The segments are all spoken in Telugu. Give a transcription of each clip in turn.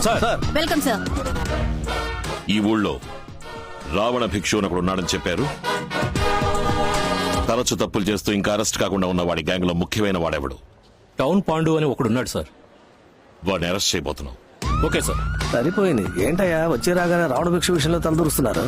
సార్. Welcome sir. ఈ ఊళ్ళో రావణ భిక్షు అని ఒకడు ఉన్నాడని చెప్పారు. తరచు తప్పులు చేస్తూ ఇంకా అరెస్ట్ కాకుండా ఉన్న వాడి గ్యాంగ్ లో ముఖ్యమైన వాడెవడు? టౌన్ పాండు అని ఒకడున్నాడు సార్. వాడిని అరెస్ట్ చేయబోతున్నాం. Okay sir. సరిపోయింది. ఏంటయ్యా వచ్చి రాగానే రావణ భిక్ష విషయంలో తలదూరుస్తున్నారు?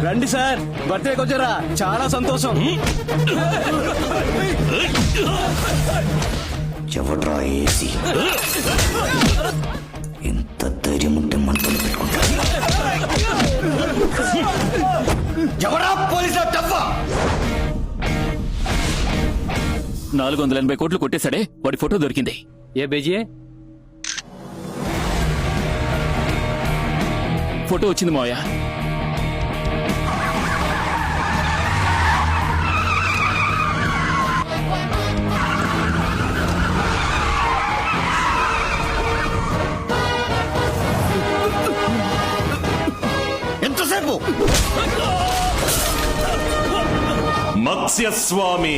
రండి సార్, బర్త్డేకి వచ్చారా? చాలా సంతోషం. ఎవడ్రా ఏసీ? ఎంత ధైర్యం ఉంటే మంటలు పెట్టుకుంటా? ఎవరా పోలీసుల డబ్బా? 480 కోట్లు కొట్టేశాడే, వాడి ఫోటో దొరికింది. ఏ బేజీ? ఫోటో వచ్చింది మావయ్య. ఎంతసేపు? మత్స్యస్వామి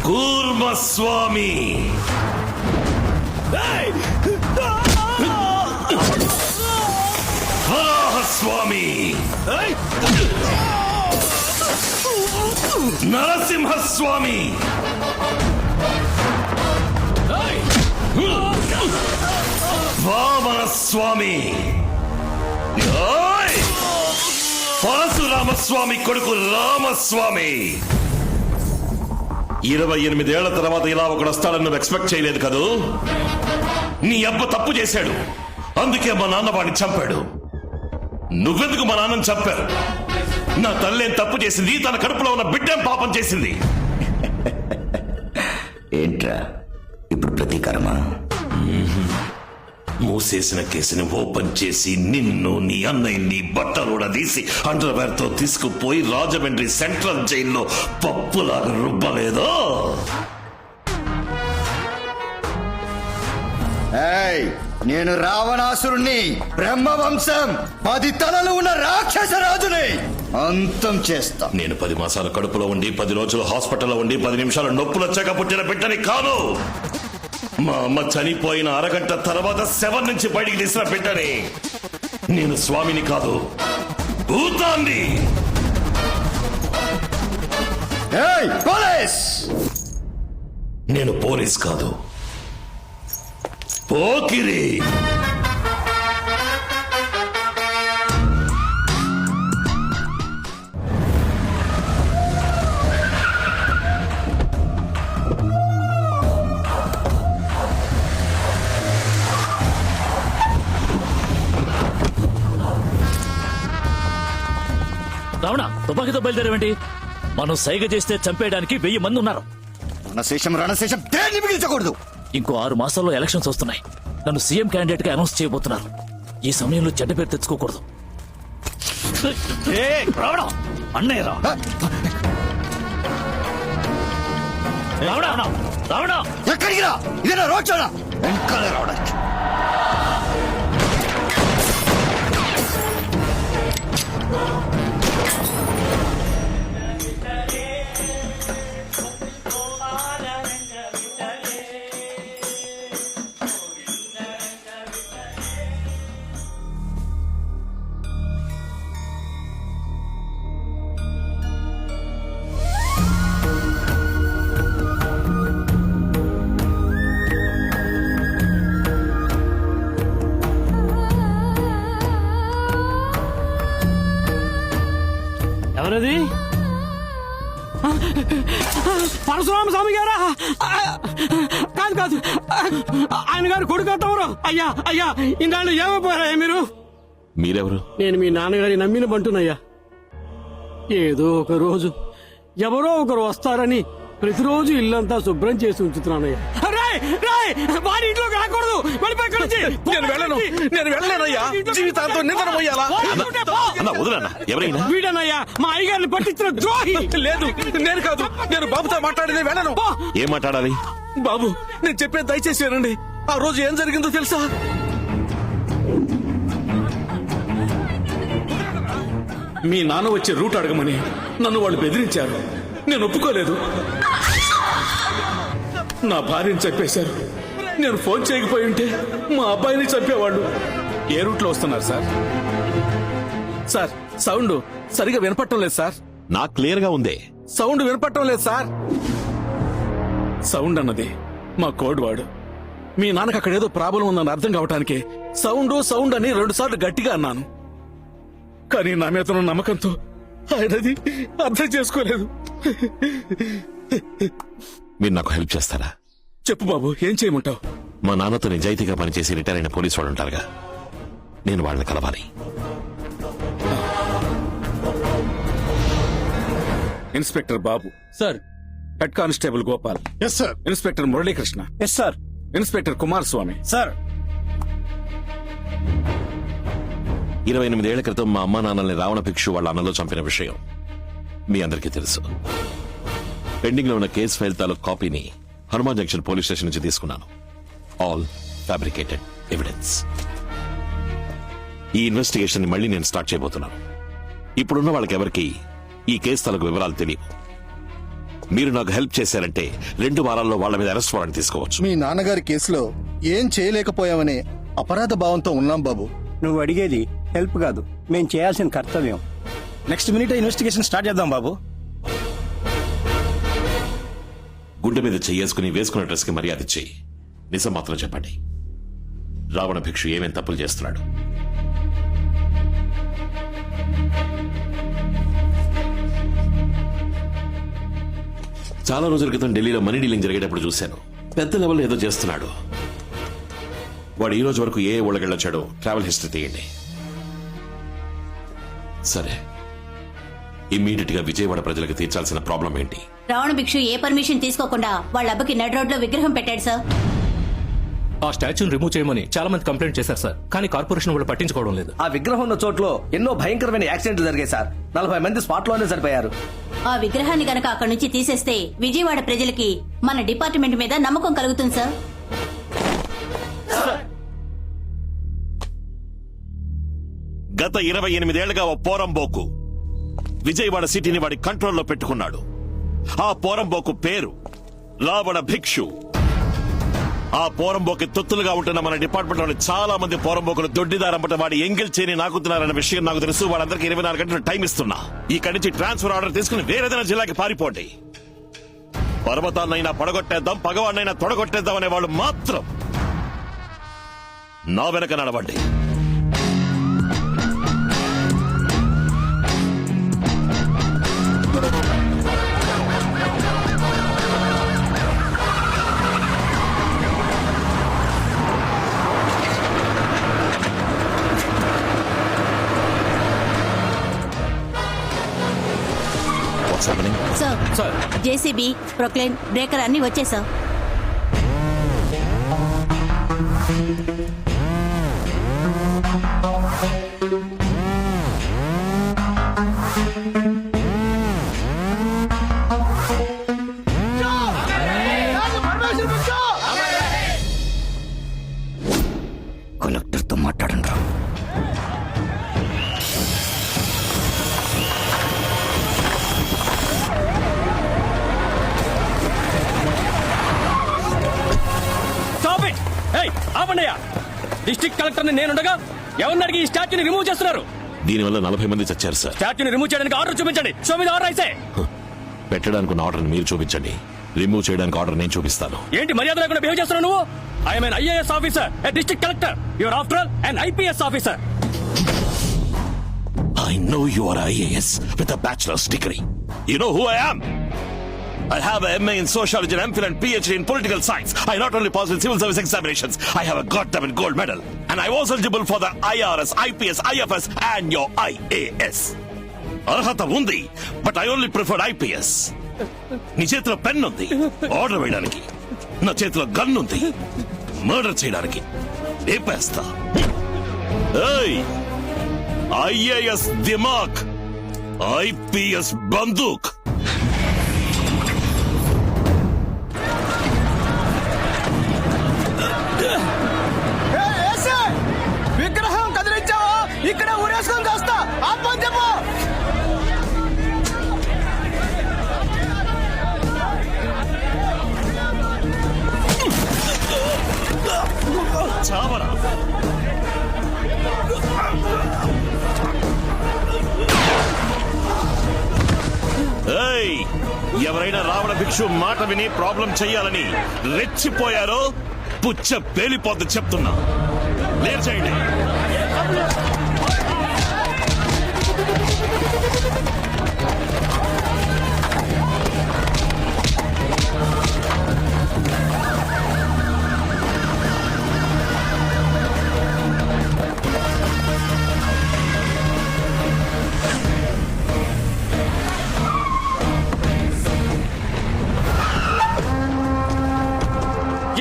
కూర్మస్వామి వరాహస్వామి నరసింహస్వామి వామనస్వామి పరశురామస్వామి కొడుకు రామస్వామి. 28 ఏళ్ల తర్వాత ఇలా ఒకడు వస్తాడని నువ్వు ఎక్స్పెక్ట్ చేయలేదు కదూ? నీ అబ్బ తప్పు చేశాడు, అందుకే మా నాన్న వాడిని చంపాడు. నువ్వెందుకు మా నాన్నని చంపావు? నా తల్లేం తప్పు చేసింది, తన కడుపులో ఉన్న బిడ్డేం పాపం చేసింది? ఏంట్రా ఇప్పుడు ప్రతీకారమా? మూసేసిన కేసుని ఓపెన్ చేసి నిన్ను, నీ అన్నయ్యని బట్టలు తీసి అండర్వేర్ తో తీసుకుపోయి రాజమండ్రి సెంట్రల్ జైల్లో పప్పులాగా రుబ్బలేదో? నేను రావణాసురుణ్ణి, బ్రహ్మవంశం 10 తలలు ఉన్న రాక్షస రాజుని అంతం చేస్తా. నేను 10 మాసాల కడుపులో ఉండి 10 రోజులు హాస్పిటల్లో ఉండి 10 నిమిషాలు నొప్పులు వచ్చాక పుట్టిన బిడ్డని కాదు. మా అమ్మ చనిపోయిన అరగంట తర్వాత శవం నుంచి బయటికి తీసిన బిడ్డని. నేను స్వామిని కాదు, భూతాన్ని. పోలీస్! నేను పోలీస్ కాదు, పోకిరి. రావణ, తుపాకీతో బయలుదేరేవేంటి? మనం సైగ చేస్తే చంపేయడానికి 1000 మంది ఉన్నారు. రణశేషం దేన్ని మిగిల్చకూడదు. ఇంకో 6 మాసాల్లో ఎలక్షన్స్ వస్తున్నాయి. నన్ను సీఎం క్యాండిడేట్ గా అనౌన్స్ చేయబోతున్నారు. ఈ సమయంలో చెడ్డ పేరు తెచ్చుకోకూడదు. రావడం అన్నయ్య రా. రావడం ఎక్కడికి రా? ఇదేనా రోడ్ షోనా? వెంకాలే రావడానికి. ఎవరది? పరశురామ స్వామి గారా? కాదు కాదు, ఆయన గారు కొడుకు తమరు. అయ్యా అయ్యా, ఇన్నాళ్ళు ఏమైపోయారా మీరు? మీరెవరు? నేను మీ నాన్నగారి నమ్మిన బంటునయ్యా. ఏదో ఒక రోజు ఎవరో ఒకరు వస్తారని ప్రతిరోజు ఇల్లంతా శుభ్రం చేసి ఉంచుతున్నానయ్యా. వాడి ఇంట్లోకి రాకూడదు. వెళ్ళిపోయి ఇక్కడి నుంచి. నేను వెళ్ళలేనయ్యా. జీవితాంతం నిద్ర పోయాలా? అన్న వదిలన్నా, ఎవరైనా వీడనయ్యా మా అయ్యగారిని పట్టించిన ద్రోహి. లేదు, నేను కాదు. నేను బాబుతో మాట్లాడేది వెళ్ళను. ఏం మాట్లాడాలి? బాబు, నేను చెప్పేది దయచేసి వినండి. ఆ రోజు ఏం జరిగిందో తెలుసా? మీ నాన్న వచ్చే రూట్ అడగమని నన్ను వాళ్ళు బెదిరించారు. నేను ఒప్పుకోలేదు. నా భార్యని చంపేశారు. నేను ఫోన్ చేయకపోయి ఉంటే మా అబ్బాయిని చంపేవాళ్ళు. ఏ రూట్ లో వస్తున్నారు సార్? సార్, సౌండ్ సరిగా వినపట్టం లేదు సార్. నాకు క్లియర్ గా ఉందే. సౌండ్ వినపట్టం లేదు సార్. సౌండ్ అన్నది మా కోడ్ వాడు. మీ నాన్నకు అక్కడ ఏదో ప్రాబ్లం ఉందని అర్థం కావటానికి సౌండ్ అని 2 సార్లు గట్టిగా అన్నాను. కానీ నా మీద ఉన్న నమ్మకంతో ఆయనది అర్థం చేసుకోలేదు. మీరు నాకు హెల్ప్ చేస్తారా? చెప్పు బాబు, ఏం చేయమంటావు? మా నాన్నతో నిజాయితీగా పనిచేసి రిటైర్ అయిన పోలీసు వాళ్ళు ఉంటారుగా, నేను వాళ్ళని కలవాలి. Inspector Babu sir. Head constable Gopal. Yes sir. Inspector Muralikrishna. Yes sir. Inspector Kumaraswamy. Sir. 28 ఏళ్ల క్రితం మా అమ్మా నాన్నల్ని రావణ భిక్షు వాళ్ళ అన్నలో చంపిన విషయం మీ అందరికీ తెలుసు. పెండింగ్ లో ఉన్న కేసు ఫైల్ తాలూకు కాపీని హనుమాన్ జంక్షన్ పోలీస్ స్టేషన్ నుంచి తీసుకున్నాను. All fabricated evidence. ఈ ఇన్వెస్టిగేషన్ ని మళ్ళీ నేను స్టార్ట్ చేయబోతున్నాను. ఇప్పుడున్న వాళ్ళకెవరికి ఈ కేసు తాలూకు వివరాలు తెలియవు. మీరు నాకు హెల్ప్ చేశారంటే 2 వారాల్లో వాళ్ళ మీద అరెస్ట్ వారెంట్ తీసుకోవచ్చు. మీ నాన్నగారి కేసులో ఏం చేయలేకపోయామనే అపరాధ భావంతో ఉన్నాం బాబు. నువ్వు అడిగేది హెల్ప్ కాదు, మేము చేయాల్సిన కర్తవ్యం. నెక్స్ట్ మినిట్ ఇన్వెస్టిగేషన్ స్టార్ట్ చేద్దాం బాబు. గుండె మీద చెయ్యేసుకుని వేసుకున్న డ్రెస్ కి మర్యాద ఇచ్చి నిజం మాత్రం చెప్పండి. రావణ భిక్షు ఏమేం తప్పులు చేస్తున్నాడు? చాలా రోజుల క్రితం ఢిల్లీలో మనీ డీలింగ్ జరిగేటప్పుడు చూశాను. పెద్ద లెవెల్ ఏదో చేస్తున్నాడు. వాడు ఈ రోజు వరకు ఏ ఊళ్ళకెళ్ళొచ్చాడో ట్రావెల్ హిస్టరీ తీయండి. సరే, ఇమ్మీడియట్ గా విజయవాడ ప్రజలకు తీర్చాల్సిన ప్రాబ్లం ఏంటి? రావణ భిక్షు ఏ పర్మిషన్ తీసుకోకుండా వాళ్ళ అబ్బకి నడ్ రోడ్ లో విగ్రహం పెట్టాడు సార్. ఆ స్టాచ్యూని రిమూవ్ చేయమని చాలా మంది కంప్లైంట్ చేశారు సార్, కానీ కార్పొరేషన్ వాళ్ళు పట్టించుకోవడం లేదు. ఆ విగ్రహం ఉన్న చోట్లో ఎన్నో భయంకరమైన యాక్సిడెంట్లు జరిగాయి సార్. 40 మంది స్పాట్ లోనే చనిపోయారు. ఆ విగ్రహాన్ని గనక అక్కడి నుంచి తీసేస్తే విజయవాడ ప్రజలకి మన డిపార్ట్మెంట్ మీద నమ్మకం కలుగుతుంది సార్. గత 28 ఏళ్లుగా ఓ పోరంబోకు విజయవాడ సిటీని వాడి కంట్రోల్లో పెట్టుకున్నాడు. ఆ పోరంబోకు పేరు రావణ భిక్షు. ఆ పోరంబోకి తొత్తులుగా ఉంటున్న మన డిపార్ట్మెంట్ లోని చాలా మంది పోరంబోకులు దొడ్డిదారంపట వాడి ఎంగిల్ చేయని నాకుతున్నారన్న విషయం నాకు తెలుసు. వాళ్ళందరికీ 24 గంటలు టైం ఇస్తున్నా. ఇక్కడి నుంచి ట్రాన్స్ఫర్ ఆర్డర్ తీసుకుని వేరేదైనా జిల్లాకి పారిపోండి. పర్వతాన్నైనా పడగొట్టేద్దాం, పగవాడినైనా తొడగొట్టేద్దాం అనే వాళ్ళు మాత్రం నా వెనక నడవండి. సార్, జేసీబీ, ప్రొక్లైన్, బ్రేకర్ అన్ని వచ్చాయి సార్. కలెక్టర్ తో మాట్లాడండి రా. డిస్ట్రిక్ట్ కలెక్టర్ నేనుండగా ఎవరిని అడిగి ఈ స్టాచ్యూని రిమూవ్ చేస్తున్నారు? దీనివల్ల 40 మంది చచ్చారు సార్. స్టాచ్యూని రిమూవ్ చేయడానికి ఆర్డర్ చూపించండి. షో మీద ఆర్డర్ అయితే పెట్టడానికి ఉన్న ఆర్డర్ మీరు చూపించండి, రిమూవ్ చేయడానికి ఆర్డర్ నేను చూపిస్తాను. ఏంటి మర్యాద లేకుండా బిహేవ్ చేస్తున్నావు నువ్వు? I'm N IAS officer, A district collector. Your after all an IPS officer. I know you are IAS with a bachelor's degree. You know who I am? I have a MA in sociology and MPhil and PhD in political science. I not only passed in civil service examinations, I have a goddamn gold medal. And I was eligible for the IRS, IPS, IFS and your IAS. Arhata undi, but I only preferred IPS. నీ చేతిలో పెన్ ఉంది ఆర్డర్ వేయడానికి. నా చేతిలో గన్ ఉంది మర్డర్ చేయడానికి లేపేస్తా ఐఏఎస్ దిమాక్ ఐపీఎస్ బందూక్ విగ్రహం కదిలించావా ఇక్కడ ఊరేసుకొని చేస్తా ఆపని చెప్పు. చావరా ఎవరైనా రావణ భిక్షు మాట విని ప్రాబ్లం చెయ్యాలని రెచ్చిపోయారో పుచ్చ పేలిపోద్ది చెప్తున్నా లేర్ చేయండి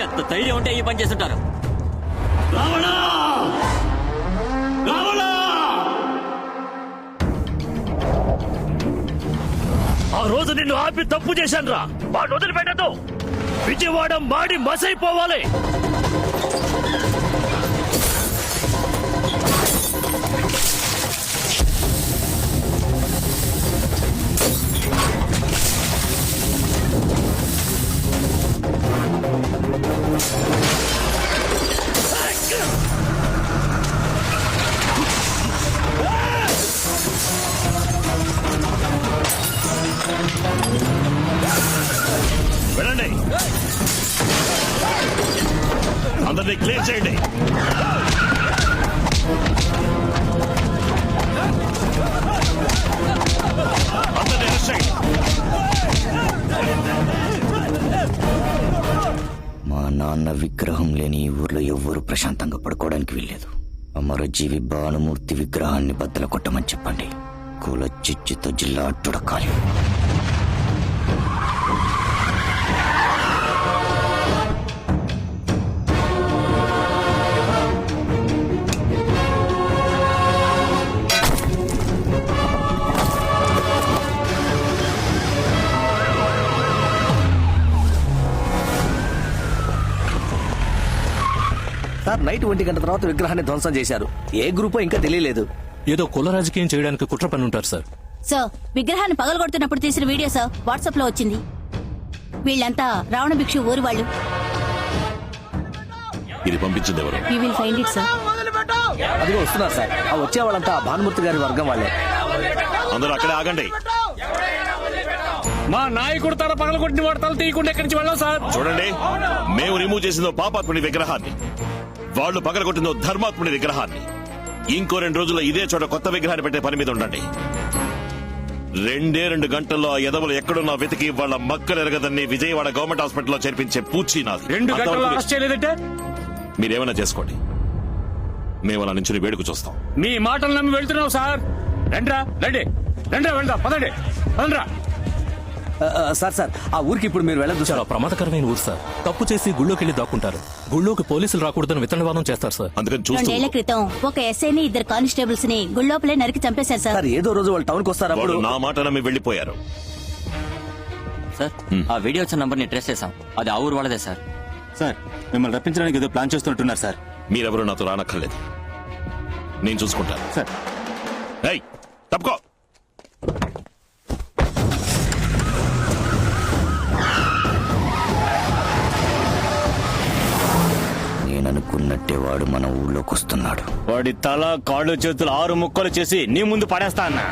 ఎంత ధైర్యం ఉంటే ఈ పని చేస్తుంటారు. ఆ రోజు నిన్ను ఆపి తప్పు చేశాను రా. వాడు వదిలిపెట్టదు. విజయవాడ మాడి మసైపోవాలి. వెళ్ళండి అందరినీ క్లియర్ చేయండి అందరినీ అరెస్ట్ చేయండి మా నాన్న విగ్రహం లేని ఈ ఊర్లో ఎవ్వరూ ప్రశాంతంగా పడుకోవడానికి వీల్లేదు. అమరజీవి భానుమూర్తి విగ్రహాన్ని బద్దలు కొట్టమని చెప్పండి. కుల చిచ్చుతో జిల్లా అట్టుడకాలి. సార్ నైట్ 1 గంట తర్వాత విగ్రహాన్ని ధ్వంసం చేశారు. ఏ గ్రూపో ఇంకా తెలియలేదు. ఏదో కుల రాజకీయం చేయడానికి కుట్ర పని ఉంటారు సార్. సార్ విగ్రహాన్ని పగలగొడుతున్నప్పుడు తీసిన వీడియో సార్ వాట్సాప్ లో వచ్చింది. వీళ్ళంతా రావణ భిక్షు ఊరు వాళ్ళు. ఇది పంపించింది ఎవరు? You will find it sir. అదిగో వస్తున్నారు సార్. ఆ వచ్చే వాళ్ళంతా భానుమూర్తి గారి వర్గం వాళ్ళే. అందరూ అక్కడే ఆగండి. మా నాయకుడు తల పగలగొట్టిన వాడు తల తీయకుండా ఎక్కడి నుంచి వెళ్ళాం సార్. చూడండి, మేము రిమూవ్ చేసిందో పాపాత్ముడి విగ్రహాన్ని, వాళ్ళు పగలగొట్టిందో ధర్మాత్ముడి విగ్రహాన్ని. ఇంకో 2 రోజుల్లో ఇదే చోట కొత్త విగ్రహాన్ని పెట్టే పని మీద ఉండండి. 2 గంటల్లో ఆ ఎదవలు ఎక్కడున్నా వెతికి వాళ్ళ మక్కలు ఎరగదని విజయవాడ గవర్నమెంట్ హాస్పిటల్లో చేర్పించే పూచి నాది. 2 గంటల్లో అరెస్ట్ చేయలేదంటే మీరేమైనా చేసుకోండి, మేము అలా నుంచి వేడుకు చూస్తాం. మీ మాటలు నమ్మి వెళ్తున్నావు సార్. రండ్రా వెళ్దాం. పదండి. సార్ ఆ ఊరికి ఇప్పుడు మీరు వెళ్ళదు చాలా ప్రమాదకరమైన ఊరు సార్. తప్పు చేసి గుళ్ళోకి వెళ్ళి దాక్కుంటారు. గుళ్ళోకి పోలీసులు రాకూడదని విత్తనవాదం చేస్తారు సార్. అందుకని చూస్తూ 2 ఏళ్ల క్రితం ఒక ఎస్ఐని 2 కానిస్టేబుల్స్ ని గుళ్ళోపలే నరికి చంపేశారు సార్. సార్ ఏదో రోజు వాళ్ళు టౌన్కి వస్తారు. అప్పుడు వాళ్ళు నా మాట నమ్మి వెళ్లిపోయారు. సార్ ఆ వీడియో వచ్చిన నంబర్ ని ట్రేస్ చేశాం. అది ఆ ఊరు వాళ్ళదే సార్. సార్ మిమ్మల్ని రప్పించడానికి ఏదో ప్లాన్ చేస్తున్నట్టున్నారు సార్. మీరెవరూ నాతో రానక్కర్లేదు, నేను చూసుకుంటాను. సార్ ఏయ్, తప్పుకో. నేననుకున్నట్టే వాడు మన ఊళ్ళోకి వస్తున్నాడు. వాడి తల కాళ్ళు చేతులు 6 ముక్కలు చేసి నీ ముందు పడేస్తా అన్నా.